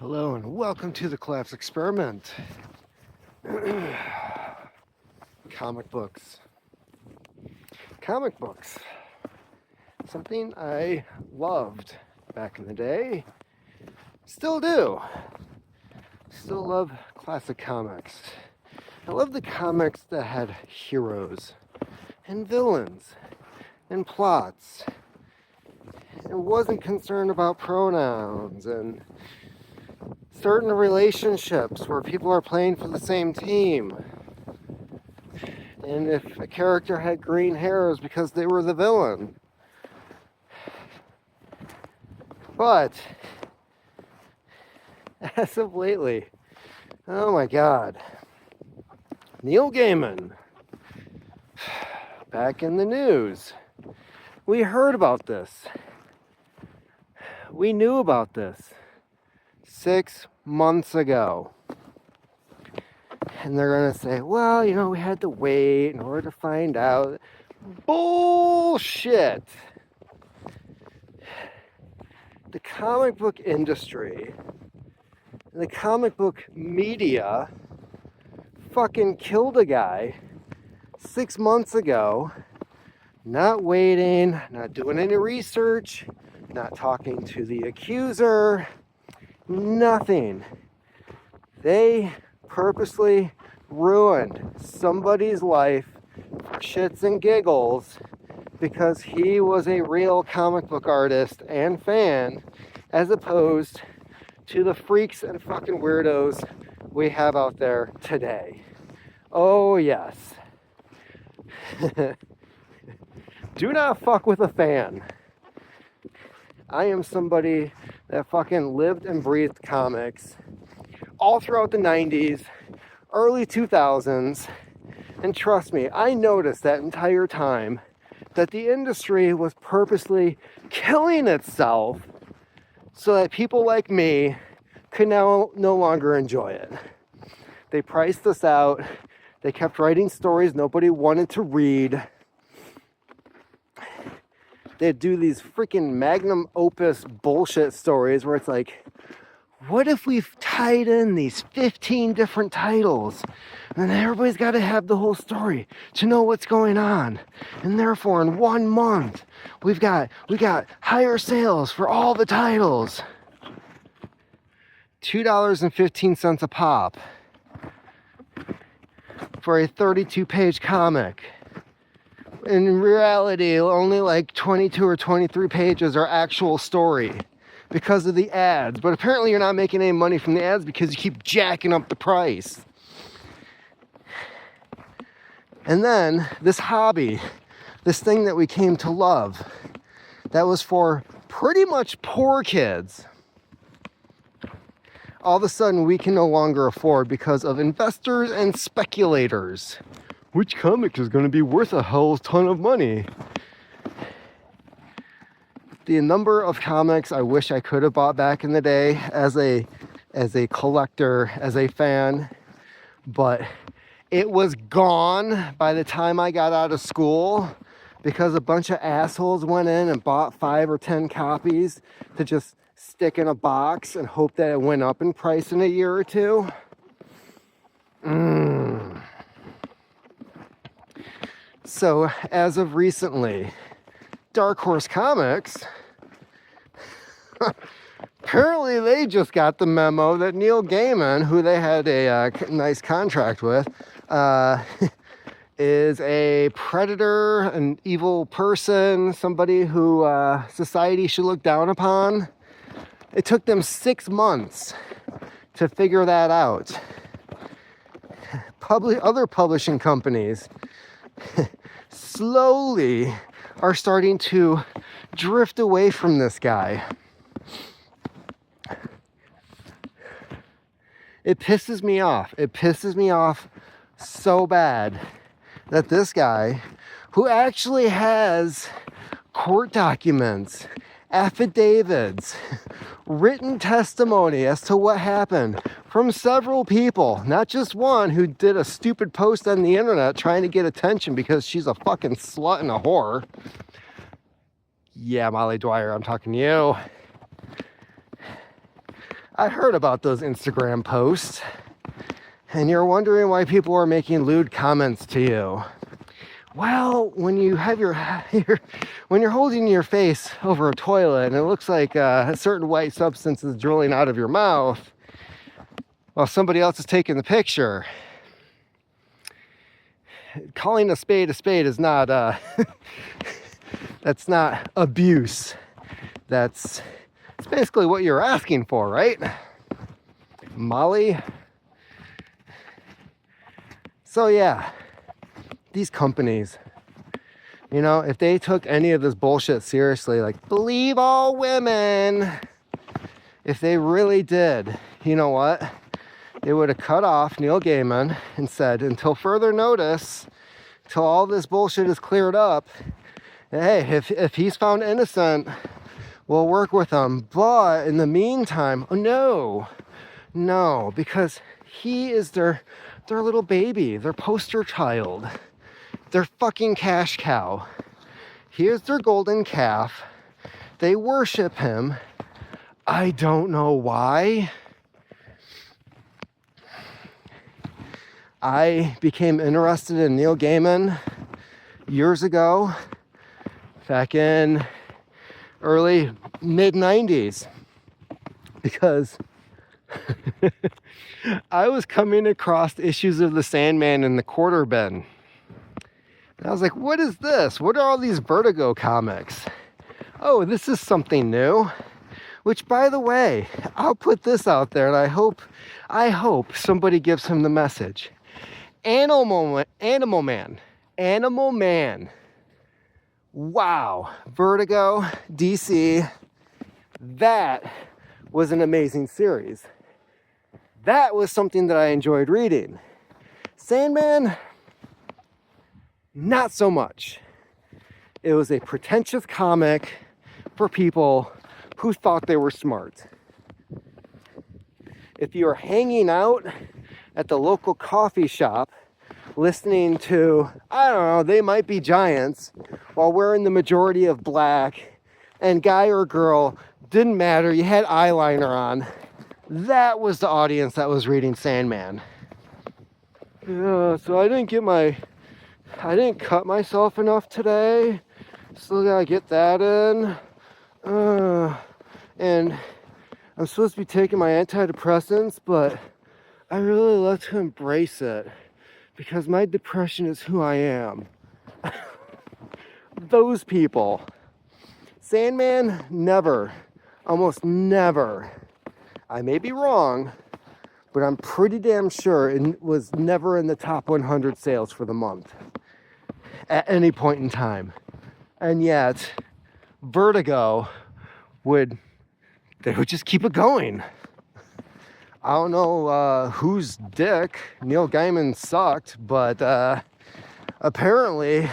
Hello and welcome to the Collapse Experiment. Comic books. Comic books. Something I loved back in the day. Still do. Still love classic comics. I love the comics that had heroes and villains and plots. It wasn't concerned about pronouns and certain relationships where people are playing for the same team. And if a character had green hair, it was because they were the villain. But as of lately, oh my God, Neil Gaiman, back in the news. We heard about this. We knew about this 6 months ago. And they're going to say, well, we had to wait in order to find out. Bullshit. The comic book industry, the comic book media fucking killed a guy 6 months ago, not waiting, not doing any research, not talking to the accuser, nothing. They purposely ruined somebody's life for shits and giggles because he was a real comic book artist and fan, as opposed to the freaks and fucking weirdos we have out there today. Oh yes. Do not fuck with a fan. I am somebody that fucking lived and breathed comics all throughout the 90s, early 2000s, and trust me, I noticed that entire time that the industry was purposely killing itself so that people like me could now no longer enjoy it. They priced us out. They kept writing stories nobody wanted to read. They'd do these freaking magnum opus bullshit stories where it's like, what if we've tied in these 15 different titles? And then everybody's got to have the whole story to know what's going on. And therefore, in 1 month, we got higher sales for all the titles. $2.15 a pop for a 32-page comic. In reality, only like 22 or 23 pages are actual story because of the ads. But apparently you're not making any money from the ads because you keep jacking up the price. And then this hobby, this thing that we came to love, that was for pretty much poor kids, all of a sudden we can no longer afford because of investors and speculators. Which comic is going to be worth a hell ton of money? The number of comics I wish I could have bought back in the day as a collector, as a fan, but it was gone by the time I got out of school because a bunch of assholes went in and bought 5 or 10 copies to just stick in a box and hope that it went up in price in a year or two. So as of recently, Dark Horse Comics, apparently they just got the memo that Neil Gaiman, who they had a nice contract with, is a predator, an evil person, somebody who society should look down upon. It took them 6 months to figure that out. Other publishing companies slowly are starting to drift away from this guy. It pisses me off. It pisses me off so bad that this guy, who actually has court documents, affidavits, written testimony as to what happened from several people, not just one who did a stupid post on the internet trying to get attention because she's a fucking slut and a whore. Yeah, Molly Dwyer, I'm talking to you. I heard about those Instagram posts, and you're wondering why people are making lewd comments to you. Well, when you have when you're holding your face over a toilet and it looks like a certain white substance is drilling out of your mouth while somebody else is taking the picture, calling a spade is not that's not abuse. It's basically what you're asking for, right, Molly? So yeah, these companies, if they took any of this bullshit seriously, like believe all women, if they really did, you know what? They would have cut off Neil Gaiman and said, until further notice, till all this bullshit is cleared up, hey, if he's found innocent, we'll work with him. But in the meantime, oh no, because he is their little baby, their poster child, their fucking cash cow. He is their golden calf. They worship him. I don't know why. I became interested in Neil Gaiman years ago, back in early mid-90s, because I was coming across issues of the Sandman in the quarter bin. And I was like, what is this? What are all these Vertigo comics? Oh, this is something new. Which, by the way, I'll put this out there, and I hope somebody gives him the message. Animal Man. Wow. Vertigo, DC. That was an amazing series. That was something that I enjoyed reading. Sandman, not so much. It was a pretentious comic for people who thought they were smart. If you were hanging out at the local coffee shop listening to, I don't know, They Might Be Giants while wearing the majority of black, and guy or girl, didn't matter, you had eyeliner on, that was the audience that was reading Sandman. Yeah, so I didn't cut myself enough today. Still gotta get that in. And I'm supposed to be taking my antidepressants, but I really love to embrace it because my depression is who I am. Those people. Sandman, never. Almost never. I may be wrong, but I'm pretty damn sure it was never in the top 100 sales for the month at any point in time. And yet, Vertigo would just keep it going. I don't know whose dick Neil Gaiman sucked, but apparently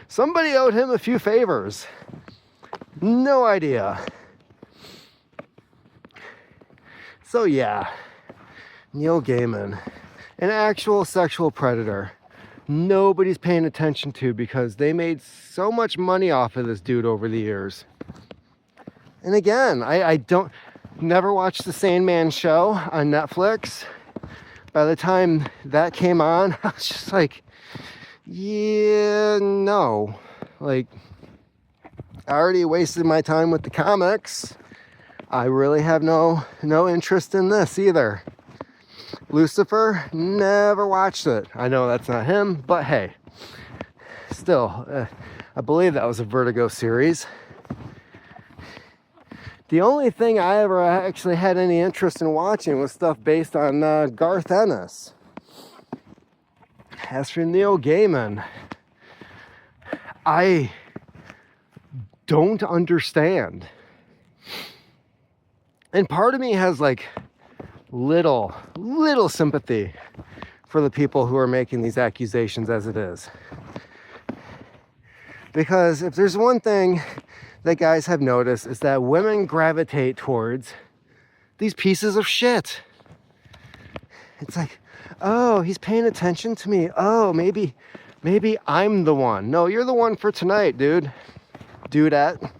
somebody owed him a few favors. No idea. So yeah, Neil Gaiman, an actual sexual predator. Nobody's paying attention to because they made so much money off of this dude over the years. And again, I never watched the Sandman show on Netflix. By the time that came on, I was just like, yeah, no. Like, I already wasted my time with the comics. I really have no interest in this either. Lucifer, never watched it. I know that's not him, but hey, still, I believe that was a Vertigo series. The only thing I ever actually had any interest in watching was stuff based on Garth Ennis. As for Neil Gaiman, I don't understand. And part of me has like little sympathy for the people who are making these accusations as it is. Because if there's one thing that guys have noticed is that women gravitate towards these pieces of shit. It's like, oh, he's paying attention to me. Oh, maybe I'm the one. No, you're the one for tonight, dude. Dudette.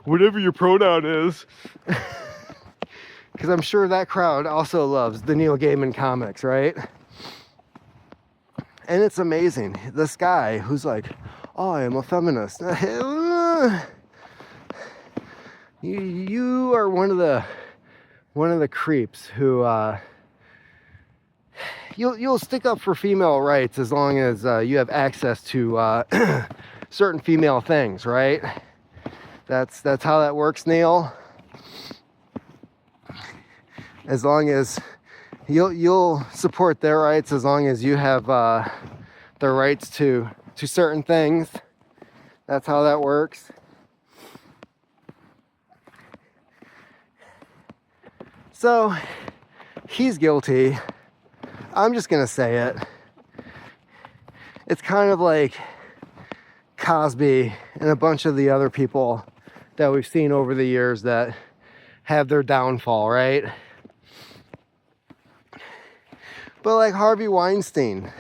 whatever your pronoun is. Because I'm sure that crowd also loves the Neil Gaiman comics, right? And it's amazing. This guy who's like, oh, I am a feminist. You are one of the creeps who you'll stick up for female rights as long as you have access to certain female things, right? That's how that works, Neil. As long as you'll support their rights, as long as you have the rights to certain things. That's how that works. So he's guilty. I'm just gonna say it. It's kind of like Cosby and a bunch of the other people that we've seen over the years that have their downfall, right? But like Harvey Weinstein,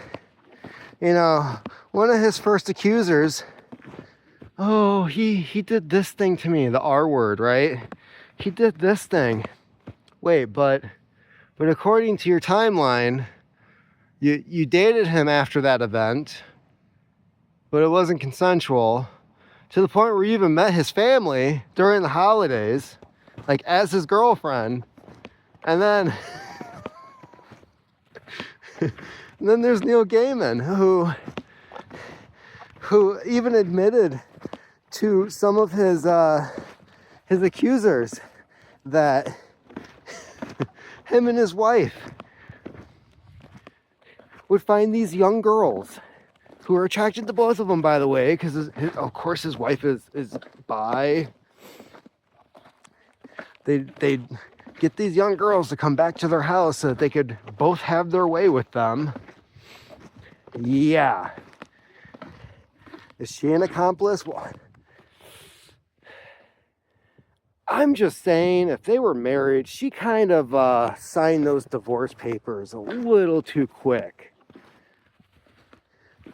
you know, one of his first accusers, oh, he did this thing to me, the R word, right? He did this thing. Wait, but according to your timeline, you dated him after that event, but it wasn't consensual, to the point where you even met his family during the holidays, like as his girlfriend, and then and then there's Neil Gaiman, who even admitted to some of his accusers that him and his wife would find these young girls who are attracted to both of them, by the way, because of course his wife is bi. They'd get these young girls to come back to their house so that they could both have their way with them. Yeah. Is she an accomplice? Well, I'm just saying, if they were married, she kind of signed those divorce papers a little too quick.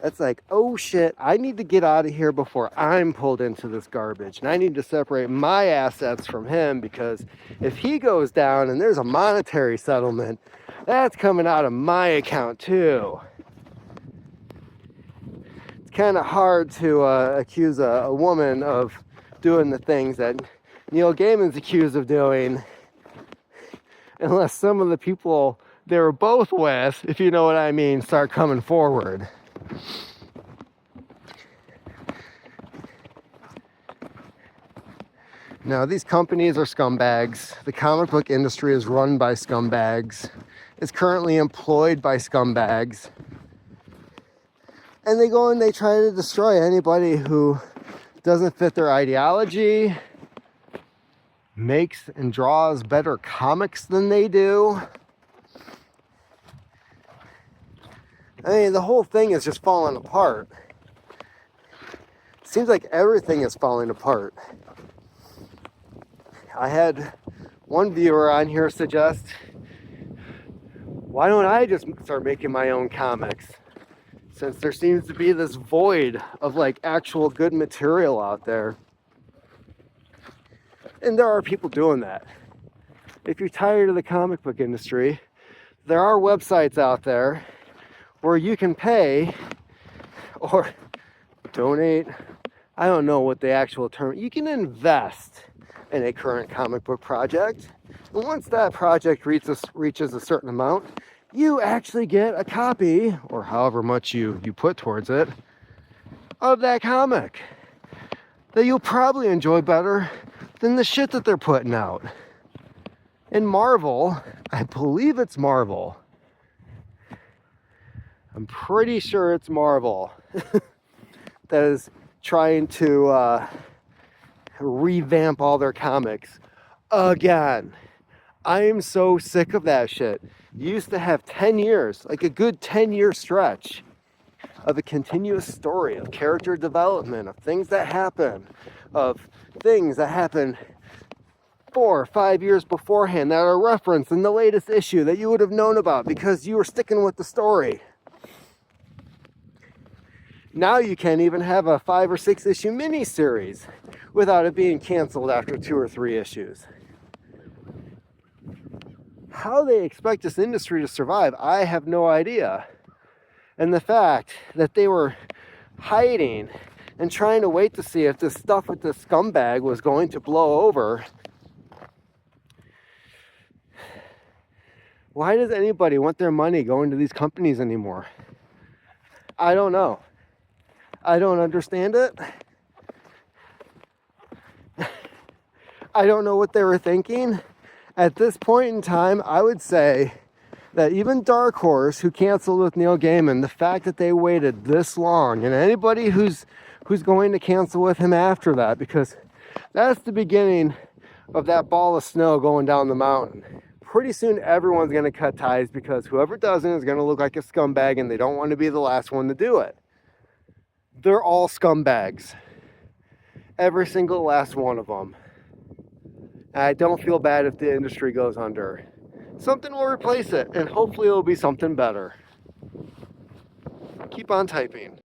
That's like, oh shit, I need to get out of here before I'm pulled into this garbage. And I need to separate my assets from him, because if he goes down and there's a monetary settlement, that's coming out of my account too. It's kind of hard to accuse a woman of doing the things that Neil Gaiman's accused of doing, unless some of the people they were both with, if you know what I mean, start coming forward. Now, these companies are scumbags. The comic book industry is run by scumbags. It's currently employed by scumbags. And they go and they try to destroy anybody who doesn't fit their ideology, makes and draws better comics than they do. I mean, the whole thing is just falling apart. It seems like everything is falling apart. I had one viewer on here suggest, why don't I just start making my own comics? Since there seems to be this void of like actual good material out there. And there are people doing that. If you're tired of the comic book industry, there are websites out there where you can pay or donate. I don't know what the actual term. You can invest in a current comic book project. And once that project reaches a certain amount, you actually get a copy, or however much you put towards it, of that comic that you'll probably enjoy better than the shit that they're putting out. And Marvel, I believe it's Marvel. I'm pretty sure it's Marvel that is trying to revamp all their comics again. I am so sick of that shit. You used to have 10 years, like a good 10-year stretch of a continuous story of character development, of things that happen, 4 or 5 years beforehand that are referenced in the latest issue that you would have known about because you were sticking with the story. Now you can't even have a 5 or 6 issue miniseries without it being canceled after 2 or 3 issues. How they expect this industry to survive, I have no idea. And the fact that they were hiding and trying to wait to see if this stuff with this scumbag was going to blow over. Why does anybody want their money going to these companies anymore? I don't know. I don't understand it. I don't know what they were thinking. At this point in time, I would say that even Dark Horse, who canceled with Neil Gaiman, the fact that they waited this long, and anybody who's going to cancel with him after that, because that's the beginning of that ball of snow going down the mountain. Pretty soon everyone's going to cut ties, because whoever doesn't is going to look like a scumbag, and they don't want to be the last one to do it. They're all scumbags. Every single last one of them. I don't feel bad if the industry goes under. Something will replace it, and hopefully it'll be something better. Keep on typing.